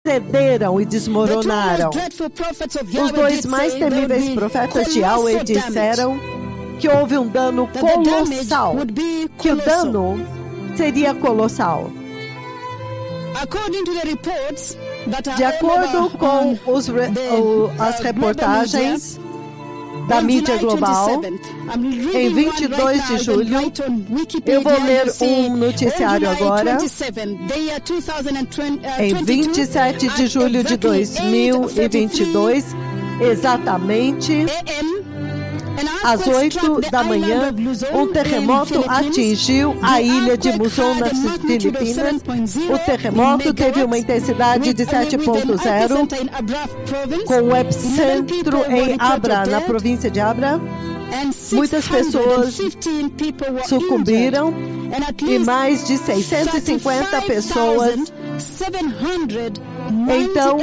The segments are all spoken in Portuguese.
cederam e desmoronaram. Os dois mais temíveis profetas de Yahweh disseram que houve um dano colossal, que o dano seria colossal. De acordo com as reportagens da mídia global, em 22 de julho, eu vou ler um noticiário agora, em 27 de julho de 2022, exatamente às 8 da manhã, um terremoto atingiu a ilha de Luzon, nas Filipinas. O terremoto teve uma intensidade de 7.0, com o epicentro em Abra, na província de Abra. Muitas pessoas sucumbiram e mais de 650 pessoas. Então,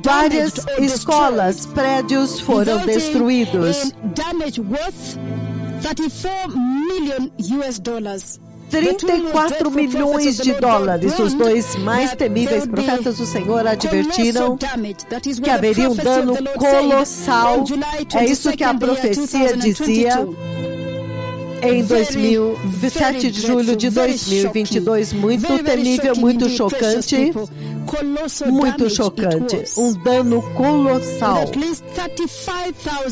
várias escolas, prédios foram destruídos. 34 milhões de dólares. Os dois mais temíveis profetas do Senhor advertiram que haveria um dano colossal. É isso que a profecia dizia. Em 27 de julho de 2022, muito temível, muito chocante, um dano colossal,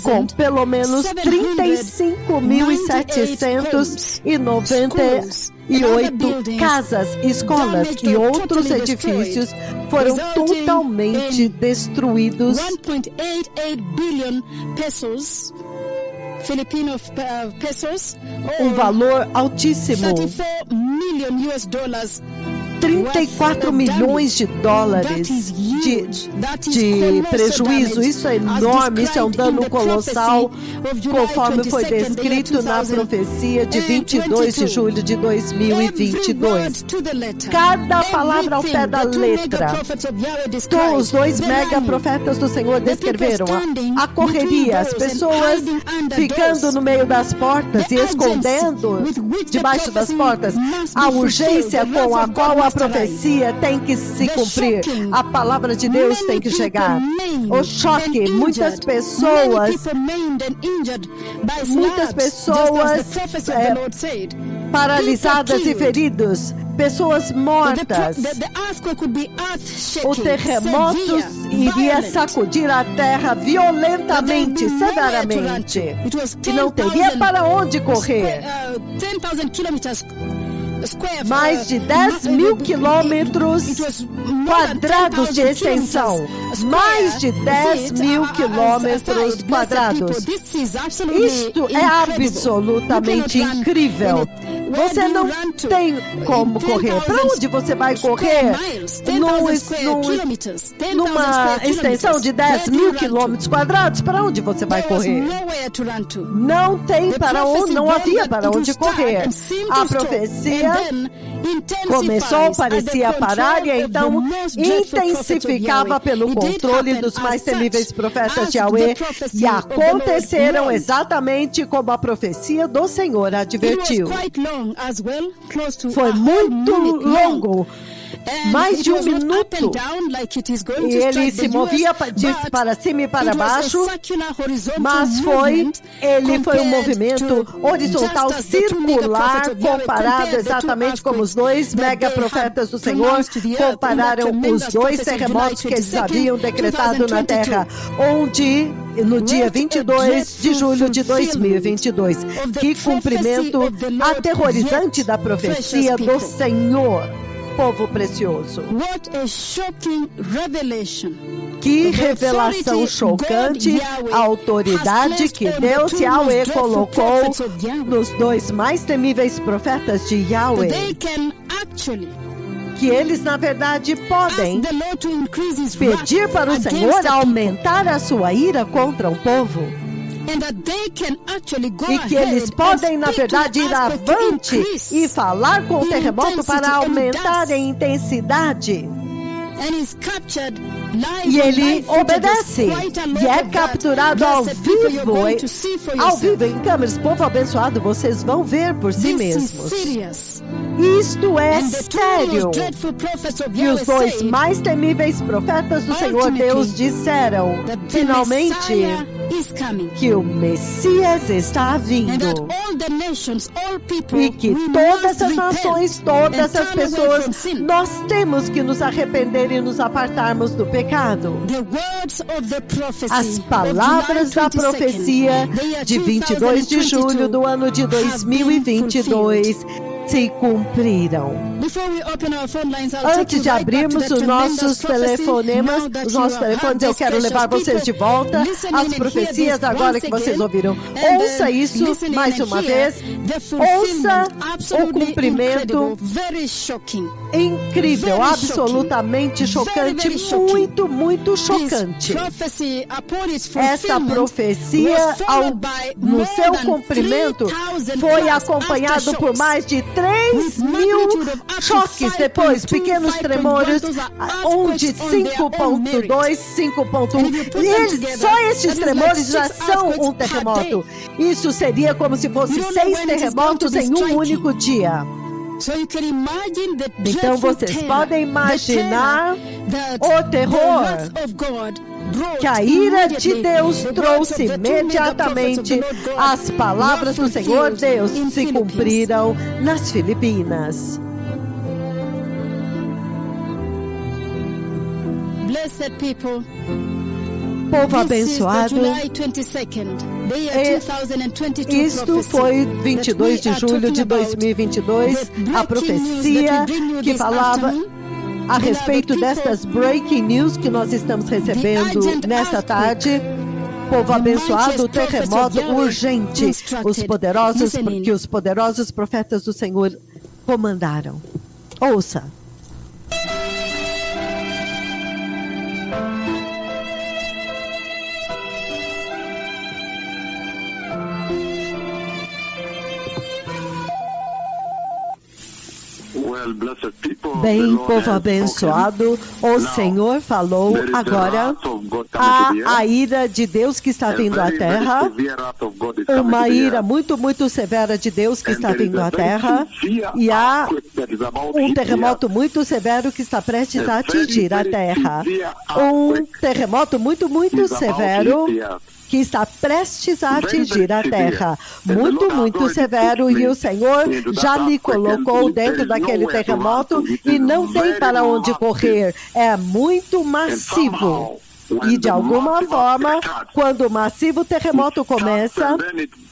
com pelo menos 35.798 casas, escolas e outros edifícios foram totalmente destruídos. 1.88 billion pesos. Filipino pesos, um valor altíssimo, 34 milhões de dólares de prejuízo. Isso é enorme, isso é um dano colossal, conforme foi descrito na profecia de 22 de julho de 2022. Cada palavra ao pé da letra. Os dois mega profetas do Senhor descreveram a correria, as pessoas ficando no meio das portas e escondendo debaixo das portas, a urgência com a qual a profecia tem que se cumprir, a palavra de Deus tem que chegar. O choque, muitas pessoas paralisadas e feridos, pessoas mortas. O terremoto iria sacudir a terra violentamente, severamente, e não teria para onde correr. Mais de 10 mil quilômetros quadrados de extensão. Mais de 10 mil quilômetros quadrados. Isto é absolutamente incrível. Você não tem como correr. Para onde você vai correr? Numa extensão de 10 mil quilômetros quadrados, para onde você vai correr? Não tem para onde, não havia para onde correr. A profecia começou, parecia parar, e então intensificava pelo controle dos mais temíveis profetas de Yahweh, e aconteceram exatamente como a profecia do Senhor advertiu. Foi muito longo, mais de um minuto, e ele se movia para cima e para baixo, mas ele foi um movimento horizontal, circular, comparado exatamente como os dois mega profetas do Senhor compararam os dois terremotos que eles haviam decretado na terra, onde no dia 22 de julho de 2022. Que cumprimento aterrorizante da profecia do Senhor. Povo precioso. Que revelação chocante a autoridade que Deus Yahweh colocou nos dois mais temíveis profetas de Yahweh. Que eles, na verdade, podem pedir para o Senhor aumentar a sua ira contra o povo. E que eles podem, na verdade, ir avante e falar com o terremoto para aumentar a intensidade. E ele obedece. E é capturado ao vivo em câmeras. Povo abençoado, vocês vão ver por si mesmos. Isto é sério. E os dois mais temíveis profetas do Senhor Deus disseram, finalmente, que o Messias está vindo. E que todas as nações, todas as pessoas, nós temos que nos arrepender e nos apartarmos do pecado. As palavras da profecia de 22 de julho do ano de 2022 se cumpriram. Antes de abrirmos os nossos telefonemas, eu quero levar vocês de volta às profecias agora que vocês ouviram. Ouça isso mais uma vez. Ouça o cumprimento incrível, absolutamente chocante, muito, muito chocante. Esta profecia, no seu cumprimento, foi acompanhado por mais de 3.000 choques depois, pequenos tremores, onde 5.2, 5.1, e só estes tremores já são um terremoto. Isso seria como se fosse 6 terremotos em um único dia. Então vocês podem imaginar o terror que a ira de Deus trouxe imediatamente. As palavras do Senhor Deus se cumpriram nas Filipinas. Povo abençoado, isto foi 22 de julho de 2022, a profecia que falava a respeito destas breaking news que nós estamos recebendo nesta tarde. Povo abençoado, o terremoto urgente, que os poderosos profetas do Senhor comandaram. Ouça. Bem, povo abençoado, o Senhor falou agora. Há a ira de Deus que está vindo à terra, uma ira muito, muito severa de Deus que está vindo à terra, e há um terremoto muito severo que está prestes a atingir a terra. Um terremoto muito, muito severo que está prestes a atingir a terra. Muito, muito severo, e o Senhor já me colocou dentro daquele terremoto e não tem para onde correr. É muito massivo. E de alguma forma, quando o massivo terremoto começa,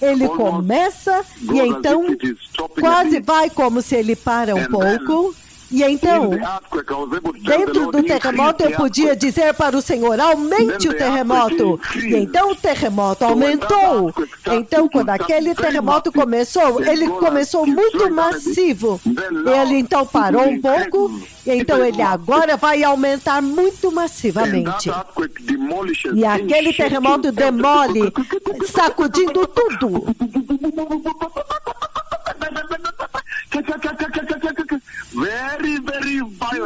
ele começa e então quase vai como se ele para um pouco. E então, dentro do terremoto, eu podia dizer para o Senhor, aumente o terremoto. E então o terremoto aumentou. Então, quando aquele terremoto começou, ele começou muito massivo. Ele então parou um pouco, e então ele agora vai aumentar muito massivamente. E aquele terremoto demole, sacudindo tudo.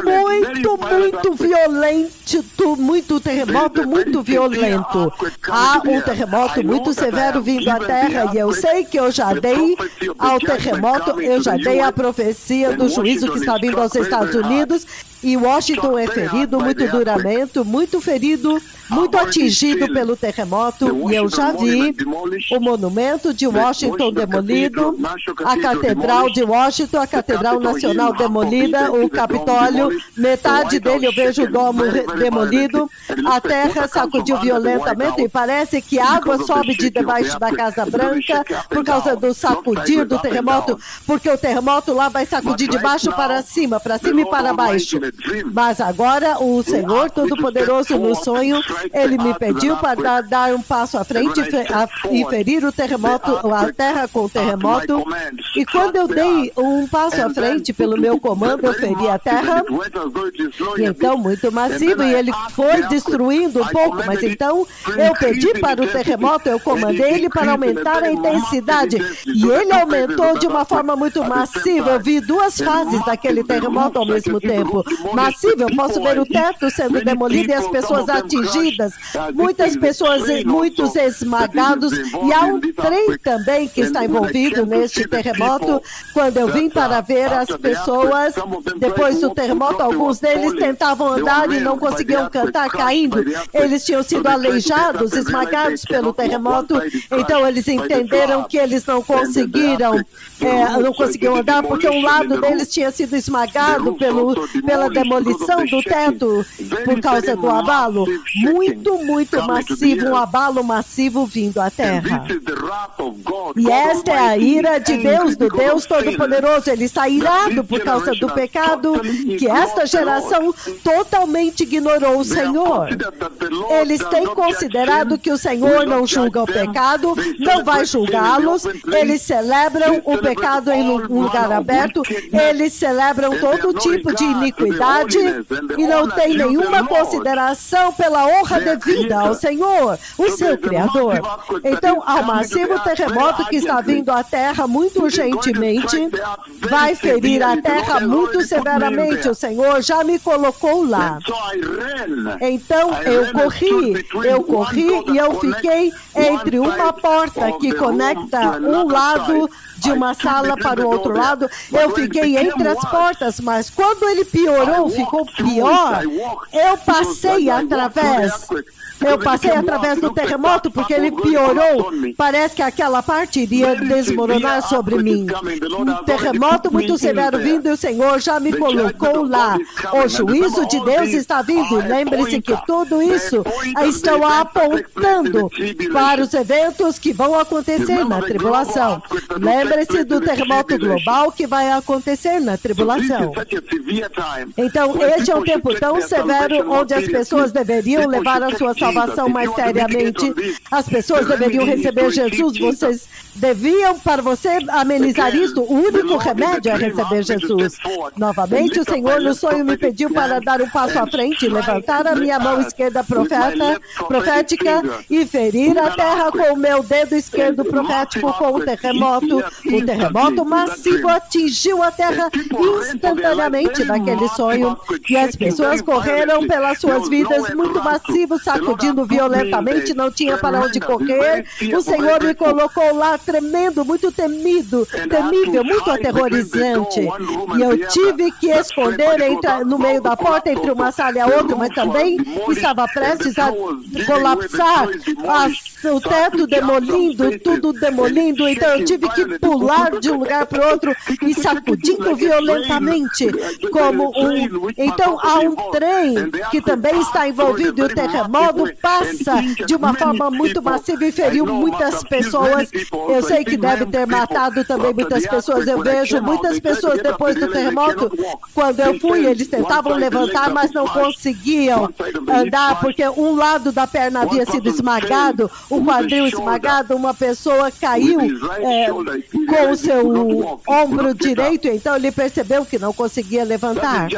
Muito, muito violento, muito terremoto, muito violento. Há um terremoto muito severo vindo à terra, e eu sei que eu já dei ao terremoto, eu já dei a profecia do juízo que está vindo aos Estados Unidos, e Washington é ferido muito duramente, muito ferido, muito atingido pelo terremoto, e eu já vi o monumento de Washington demolido, a Catedral de Washington, a Catedral Nacional demolida, o Capitólio, metade dele eu vejo o domo demolido, a terra sacudiu violentamente e parece que água sobe de debaixo da Casa Branca por causa do sacudir do terremoto, porque o terremoto lá vai sacudir de baixo para cima e para baixo. Mas agora o Senhor Todo-Poderoso no sonho, Ele me pediu para dar um passo à frente e ferir o terremoto, a terra com o terremoto. E quando eu dei um passo à frente pelo meu comando, eu feri a terra. E então muito massivo, e ele foi destruindo um pouco. Mas então eu pedi para o terremoto, eu comandei ele para aumentar a intensidade. E ele aumentou de uma forma muito massiva. Eu vi duas fases daquele terremoto ao mesmo tempo. massivo. Eu posso ver o teto sendo demolido e as pessoas atingidas, muitas pessoas, muitos esmagados, e há um trem também que está envolvido neste terremoto. Quando eu vim para ver as pessoas, depois do terremoto, alguns deles tentavam andar e não conseguiam cantar, caindo. Eles tinham sido aleijados, esmagados pelo terremoto, então eles entenderam que eles não conseguiram andar, porque um lado deles tinha sido esmagado pela demolição do teto, por causa do abalo. Muito massivo, um abalo massivo vindo à terra. E esta é a ira de Deus, do Deus Todo-Poderoso. Ele está irado por causa do pecado, que esta geração totalmente ignorou o Senhor. Eles têm considerado que o Senhor não julga o pecado, não vai julgá-los. Eles celebram o pecado em um lugar aberto, eles celebram todo tipo de iniquidade e não tem nenhuma consideração pela honra devida ao Senhor, o seu Criador. Então, há um massivo terremoto que está vindo à terra muito urgentemente, vai ferir a terra muito severamente. O Senhor já me colocou lá. Então, eu corri e eu fiquei entre uma porta que conecta um lado de uma sala para o outro lado. Eu fiquei entre as portas, mas quando ele piorou, ficou pior, eu passei através do terremoto, porque ele piorou. Parece que aquela parte iria desmoronar sobre mim. Um terremoto muito severo vindo e o Senhor já me colocou lá. O juízo de Deus está vindo. Lembre-se que tudo isso estão apontando para os eventos que vão acontecer na tribulação. Lembre-se do terremoto global que vai acontecer na tribulação. Então, este é um tempo tão severo onde as pessoas deveriam levar a sua salvação mais seriamente. As pessoas deveriam receber Jesus. Vocês deviam, para você amenizar isso, o único remédio é receber Jesus. Novamente, o Senhor no sonho me pediu para dar um passo à frente, levantar a minha mão esquerda profética e ferir a terra com o meu dedo esquerdo profético com o terremoto. Um terremoto massivo atingiu a terra instantaneamente naquele sonho e as pessoas correram pelas suas vidas, muito massivo, sacudindo violentamente, não tinha para onde correr. O Senhor me colocou lá tremendo, muito temível, muito aterrorizante. E eu tive que esconder no meio da porta entre uma sala e a outra, mas também estava prestes a colapsar, o teto demolindo, tudo demolindo. Então eu tive que pular de um lugar para o outro e sacudindo violentamente Então há um trem que também está envolvido e o terremoto passa de uma forma muito massiva e feriu muitas pessoas. Eu sei que deve ter matado também muitas pessoas. Eu vejo muitas pessoas depois do terremoto. Quando eu fui, eles tentavam levantar, mas não conseguiam andar, porque um lado da perna havia sido esmagado, o quadril esmagado, uma pessoa caiu com o seu ombro direito, então ele percebeu que não conseguia levantar.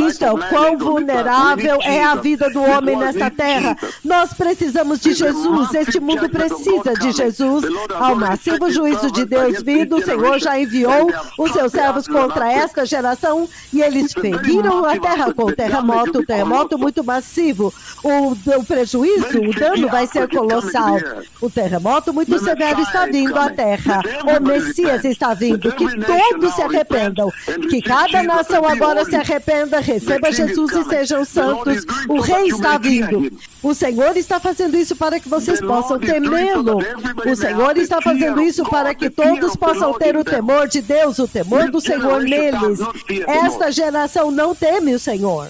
Isso é o quão vulnerável é a vida do homem nesta terra. Nós precisamos de Jesus, este mundo precisa de Jesus. Ao massivo juízo de Deus vindo, o Senhor já enviou os seus servos contra esta geração e eles feriram a terra com o terremoto muito massivo. O prejuízo, o dano vai ser colossal. O terremoto muito severo está vindo à terra. O Messias está vindo. Que todos se arrependam. Que cada nação agora se arrependa, receba Jesus e sejam santos. O Rei está vindo. O Senhor está fazendo isso para que vocês possam temê-lo. O Senhor está fazendo isso para que todos possam ter o temor de Deus, o temor do Senhor neles. Esta geração não teme o Senhor.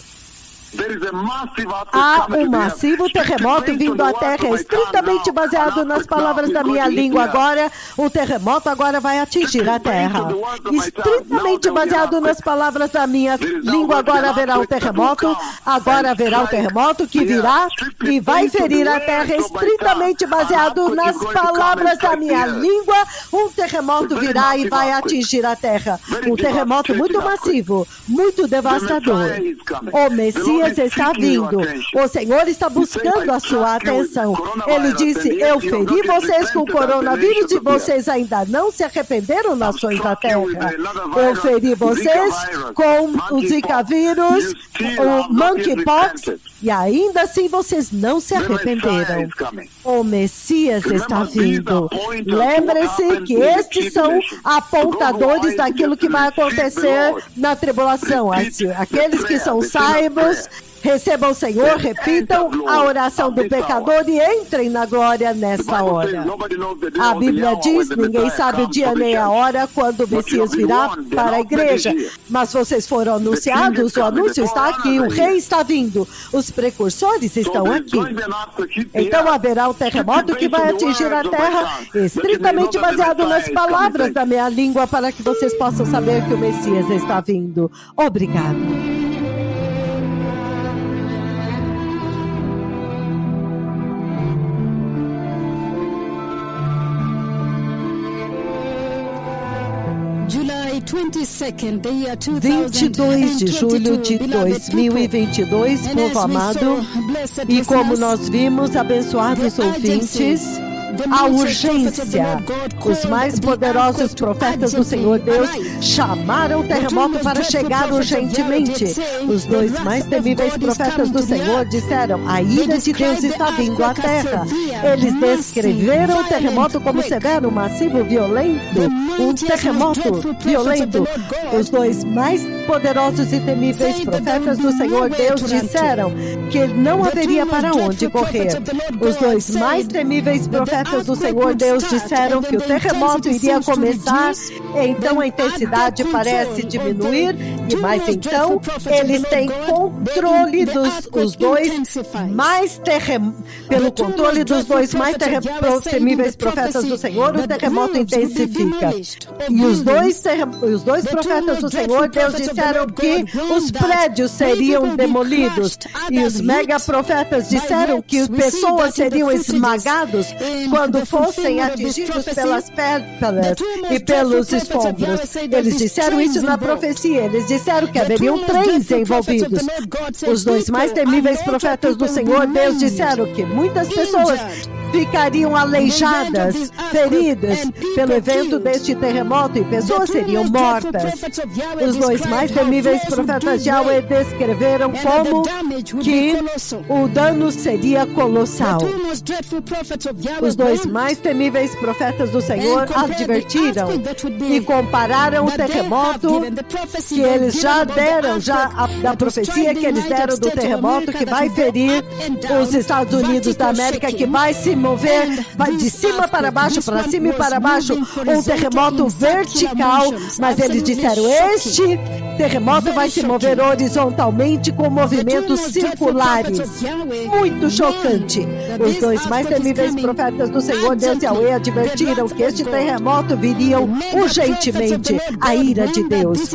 Há um massivo terremoto vindo à terra, estritamente baseado nas palavras da minha língua. Agora, o terremoto agora vai atingir a terra. Estritamente baseado nas palavras da minha língua, agora haverá um terremoto. Agora haverá um terremoto que virá e vai ferir a terra. Estritamente baseado nas palavras da minha língua, um terremoto virá e vai atingir a terra. Um terremoto muito massivo, muito devastador. O Messias Messias está vindo. O Senhor está buscando a sua atenção. Ele disse, eu feri vocês com o coronavírus e vocês ainda não se arrependeram, nações da terra. Eu feri vocês com o Zika vírus, o monkeypox, e ainda assim vocês não se arrependeram. O Messias está vindo. Lembre-se que estes são apontadores daquilo que vai acontecer na tribulação. Aqueles que são saibos, recebam o Senhor, repitam a oração do pecador e entrem na glória nessa hora. A Bíblia diz, ninguém sabe o dia nem a hora quando o Messias virá para a igreja. Mas vocês foram anunciados, o anúncio está aqui, o rei está vindo, os precursores estão aqui. Então haverá um terremoto que vai atingir a terra, estritamente baseado nas palavras da minha língua, para que vocês possam saber que o Messias está vindo. Obrigado. July 22nd, the year 22 de julho de 2022, povo amado, e como nós vimos, abençoados ouvintes, a urgência. Os mais poderosos profetas do Senhor Deus chamaram o terremoto para chegar urgentemente. Os dois mais temíveis profetas do Senhor disseram, a ira de Deus está vindo à terra. Eles descreveram o terremoto como severo, massivo, violento, um terremoto violento. Os dois mais poderosos e temíveis profetas do Senhor Deus disseram que não haveria para onde correr. Os dois mais temíveis profetas do Senhor Deus disseram que o terremoto iria começar, então a intensidade parece diminuir, e mais então eles têm controle dos dois mais pelo controle dos dois mais temíveis profetas do Senhor, o terremoto intensifica. E os dois profetas do Senhor Deus disseram que os prédios seriam demolidos, e os mega profetas disseram que pessoas seriam esmagados quando fossem atingidos pelas pedras e pelos escombros. Eles disseram isso na profecia. Eles disseram que haveriam trens envolvidos. Os dois mais temíveis profetas do Senhor Deus disseram que muitas pessoas ficariam aleijadas, feridas pelo evento deste terremoto e pessoas seriam mortas. Os dois mais temíveis profetas de Yahweh descreveram como que o dano seria colossal. Os dois mais temíveis profetas do Senhor advertiram e compararam o terremoto que eles já deram, da profecia que eles deram do terremoto que vai ferir os Estados Unidos da América, que vai se mover, vai de cima para baixo, para cima e para baixo, um terremoto vertical, mas eles disseram, este terremoto vai se mover horizontalmente com movimentos circulares. Muito chocante. Os dois mais temíveis profetas do Senhor Deus Yahweh advertiram que este terremoto viria urgentemente, a ira de Deus.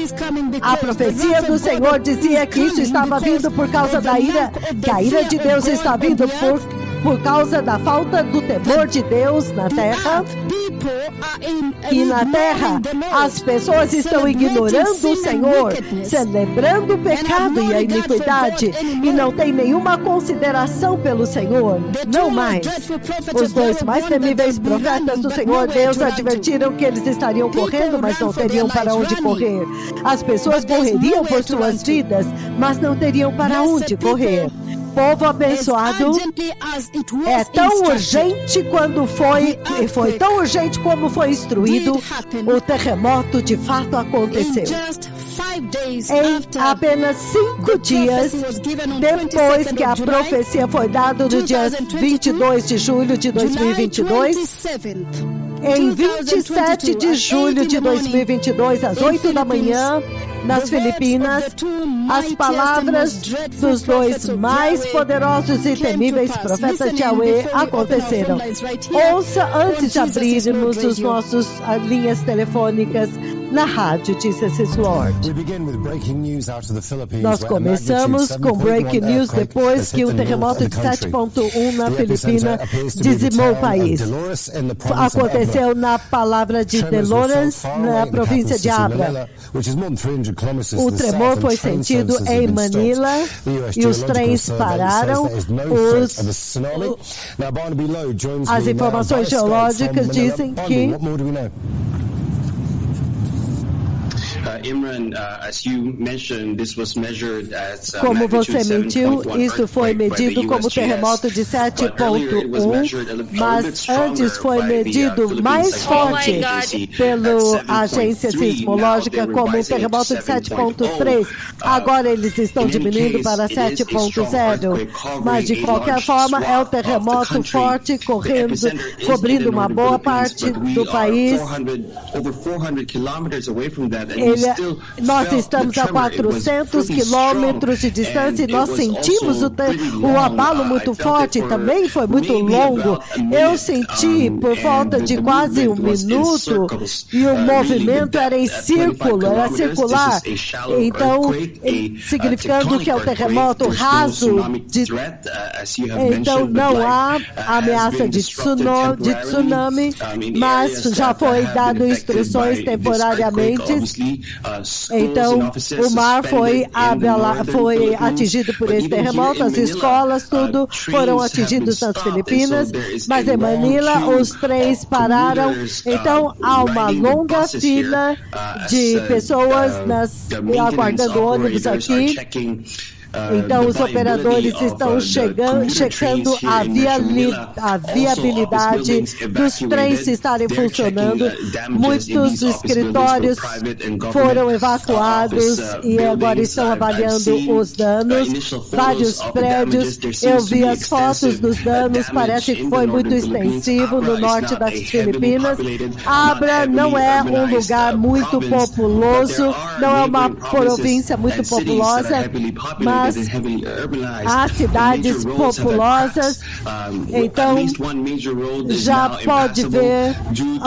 A profecia do Senhor dizia que isso estava vindo por causa da ira, que a ira de Deus está vindo por causa da falta do temor de Deus na terra. E na terra, as pessoas estão ignorando o Senhor, celebrando o pecado e a iniquidade, e não tem nenhuma consideração pelo Senhor. Não mais. Os dois mais temíveis profetas do Senhor Deus advertiram que eles estariam correndo, mas não teriam para onde correr. As pessoas correriam por suas vidas, mas não teriam para onde correr. Povo abençoado, é tão urgente quando foi tão urgente como foi instruído, o terremoto de fato aconteceu. Em apenas 5 dias depois que a profecia foi dada no dia 22 de julho de 2022, em 27 de julho de 2022, às 8 da manhã, nas Filipinas, as palavras dos dois mais poderosos e temíveis profetas de Yahweh aconteceram. Ouça antes de abrirmos as nossas linhas telefônicas na rádio Jesus Lord. Nós começamos com breaking news depois que o terremoto de 7.1 na Filipina dizimou o país. Aconteceu na palavra de Dolores, na província de Abra, O tremor foi sentido em Manila e os trens pararam. As informações geológicas dizem que Imran, as you mentioned, this was measured as como você mentiu, isso foi medido como terremoto de 7.1, mas antes foi medido mais forte pela agência sismológica como um terremoto de 7.3. Agora eles estão diminuindo para 7.0, mas de qualquer forma é um terremoto forte cobrindo uma boa parte do país. Nós estamos a 400 quilômetros de distância e nós sentimos o abalo muito forte, também foi muito longo. Eu senti por volta de quase um minuto e o movimento era em círculo, era circular. Então, significando que é um terremoto raso, então não há ameaça de tsunami, mas já foi dado instruções temporariamente. Então, o mar foi atingido por esse terremoto, as escolas, tudo foram atingidos nas Filipinas, mas em Manila os trens pararam. Então, há uma longa fila de pessoas aguardando ônibus aqui. Então, os operadores estão checando a viabilidade dos trens estarem funcionando. Muitos escritórios foram evacuados e agora estão avaliando os danos. Vários prédios, eu vi as fotos dos danos, parece que foi muito extensivo no norte das Filipinas. Abra não é um lugar muito populoso, não é uma província muito populosa, mas há cidades populosas, então já pode ver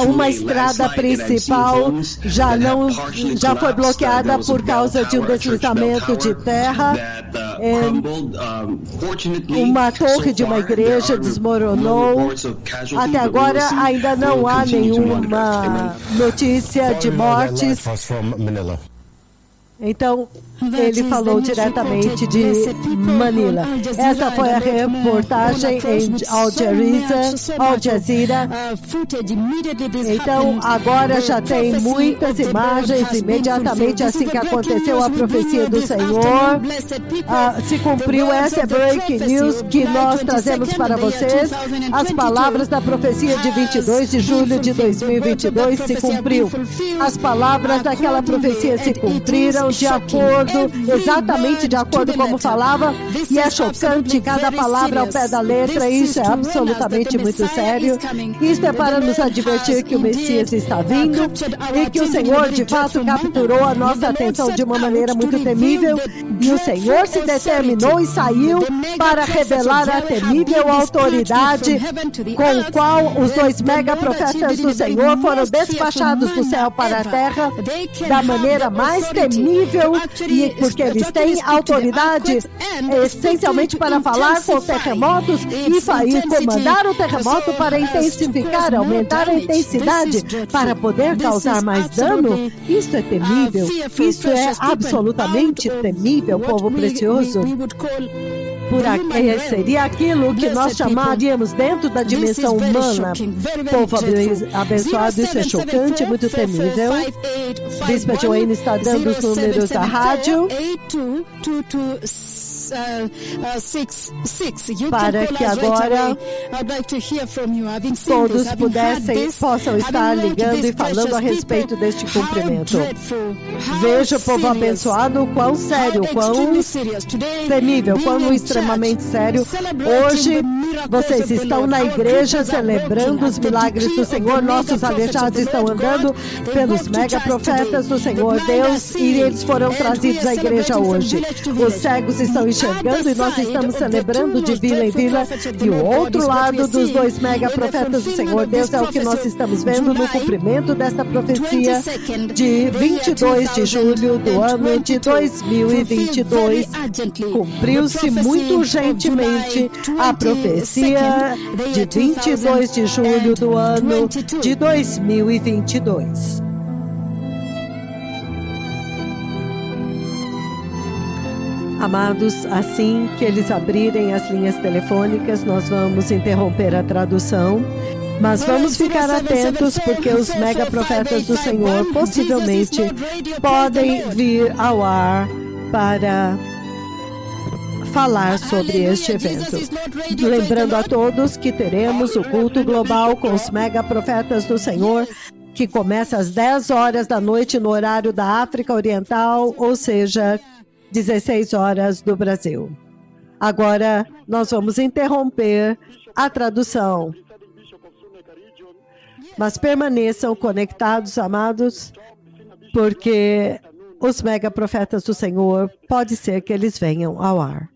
uma estrada principal já foi bloqueada por causa de um deslizamento de terra. Uma torre de uma igreja desmoronou. Até agora ainda não há nenhuma notícia de mortes. Então, ele falou diretamente de Manila. Essa foi a reportagem em Al Jazeera. Então, agora já tem muitas imagens. Imediatamente assim que aconteceu a profecia do Senhor, se cumpriu. Essa é Breaking News que nós trazemos para vocês. As palavras da profecia de 22 de julho de 2022 se cumpriu. As palavras daquela profecia se cumpriram exatamente de acordo como falava, e é chocante cada palavra ao pé da letra. Isso é absolutamente muito sério. Isso é para nos advertir que o Messias está vindo e que o Senhor de fato capturou a nossa atenção de uma maneira muito temível, e o Senhor se determinou e saiu para revelar a temível autoridade com o qual os 2 megaprofetas do Senhor foram despachados do céu para a terra da maneira mais temível, e porque eles têm autoridade essencialmente para falar com terremotos e comandar o terremoto para intensificar, aumentar a intensidade para poder causar mais dano. Isso é temível, isso é absolutamente temível, povo precioso. Seria aquilo que nós chamaríamos dentro da dimensão humana. Povo abençoado, isso é chocante, muito temível. Bispa Joanne está dando os números da rádio para que agora todos possam estar ligando e falando a respeito deste cumprimento. Veja, povo abençoado, quão sério, quão temível, quão extremamente sério. Hoje vocês estão na igreja celebrando os milagres do Senhor. Nossos aleijados estão andando pelos megaprofetas do Senhor Deus e eles foram trazidos à igreja hoje. Os cegos estão enxergando e nós estamos celebrando de vila em vila. E o outro lado dos 2 megaprofetas do Senhor Deus é o que nós estamos vendo no cumprimento desta profecia de 22 de julho do ano de 2022. Cumpriu-se muito urgentemente a profecia de 22 de julho do ano de 2022. Amados, assim que eles abrirem as linhas telefônicas, nós vamos interromper a tradução, mas vamos ficar atentos porque os mega profetas do Senhor possivelmente podem vir ao ar para falar sobre este evento. Lembrando a todos que teremos o culto global com os mega profetas do Senhor, que começa às 10 horas da noite no horário da África Oriental, ou seja, 16 horas do Brasil. Agora, nós vamos interromper a tradução. Mas permaneçam conectados, amados, porque os mega profetas do Senhor, pode ser que eles venham ao ar.